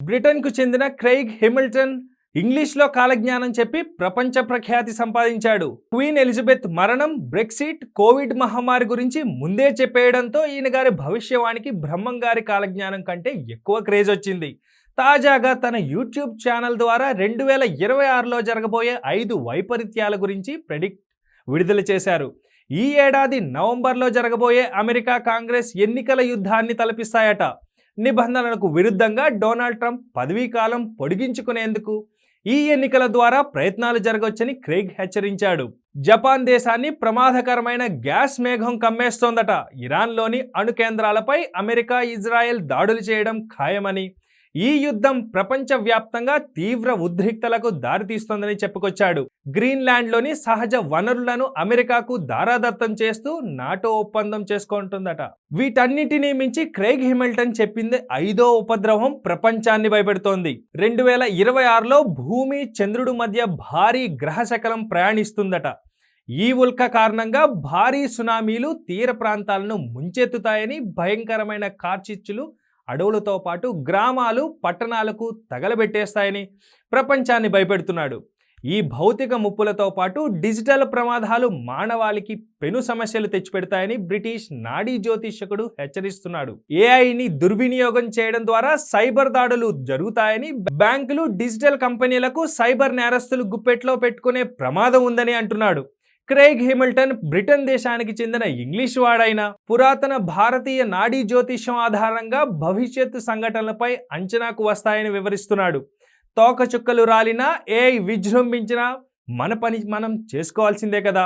బ్రిటన్కు చెందిన Craig Hamilton ఇంగ్లీష్లో కాలజ్ఞానం చెప్పి ప్రపంచ ప్రఖ్యాతి సంపాదించాడు. క్వీన్ ఎలిజబెత్ మరణం, బ్రెక్సిట్, కోవిడ్ మహమ్మారి గురించి ముందే చెప్పేయడంతో ఈయన గారి భవిష్యవాణికి బ్రహ్మం గారి కాలజ్ఞానం కంటే ఎక్కువ క్రేజ్ వచ్చింది. తాజాగా తన యూట్యూబ్ ఛానల్ ద్వారా 2026లో జరగబోయే 5 వైపరీత్యాల గురించి విడుదల చేశారు. ఈ ఏడాది నవంబర్లో జరగబోయే అమెరికా కాంగ్రెస్ ఎన్నికల యుద్ధాన్ని తలపిస్తాయట. నిబంధనలకు విరుద్ధంగా డొనాల్డ్ ట్రంప్ పదవీకాలం పొడిగించుకునేందుకు ఈ ఎన్నికల ద్వారా ప్రయత్నాలు జరగవచ్చని క్రెయిగ్ హెచ్చరించాడు. జపాన్ దేశాన్ని ప్రమాదకరమైన గ్యాస్ మేఘం కమ్మేస్తోందట. ఇరాన్లోని అణు కేంద్రాలపై అమెరికా, ఇజ్రాయెల్ దాడులు చేయడం ఖాయమని, ఈ యుద్ధం ప్రపంచవ్యాప్తంగా తీవ్ర ఉద్రిక్తలకు దారితీస్తోందని చెప్పుకొచ్చాడు. గ్రీన్లాండ్లోని సహజ వనరులను అమెరికాకు దారాదత్తం చేస్తూ నాటో ఒప్పందం చేసుకుంటుందట. వీటన్నిటినీ మించి క్రెయిగ్ హామిల్టన్ చెప్పింది 5వ ఉపద్రవం ప్రపంచాన్ని భయపెడుతోంది. 2026లో భూమి, చంద్రుడి మధ్య భారీ గ్రహశకలం ప్రయాణిస్తుందట. ఈ ఉల్క కారణంగా భారీ సునామీలు తీర ప్రాంతాలను ముంచెత్తుతాయని, భయంకరమైన కార్చిచ్చులు అడవులతో పాటు గ్రామాలు, పట్టణాలకు తగలబెట్టేస్తాయని ప్రపంచాన్ని భయపెడుతున్నాడు. ఈ భౌతిక ముప్పులతో పాటు డిజిటల్ ప్రమాదాలు మానవాళికి పెను సమస్యలు తెచ్చిపెడతాయని బ్రిటిష్ నాడీ జ్యోతిష్యకుడు హెచ్చరిస్తున్నాడు. ఏఐని దుర్వినియోగం చేయడం ద్వారా సైబర్ దాడులు జరుగుతాయని, బ్యాంకులు, డిజిటల్ కంపెనీలకు సైబర్ నేరస్తులు గుప్పెట్లో పెట్టుకునే ప్రమాదం ఉందని అంటున్నాడు. క్రెయిగ్ హామిల్టన్ బ్రిటన్ దేశానికి చెందిన ఇంగ్లీష్ వాడైన పురాతన భారతీయ నాడీ జ్యోతిష్యం ఆధారంగా భవిష్యత్తు సంఘటనలపై అంచనాకు వస్తాయని వివరిస్తున్నాడు. తోకచుక్కలు రాలినా, ఏఐ విజృంభించినా మన పని మనం చేసుకోవాల్సిందే కదా.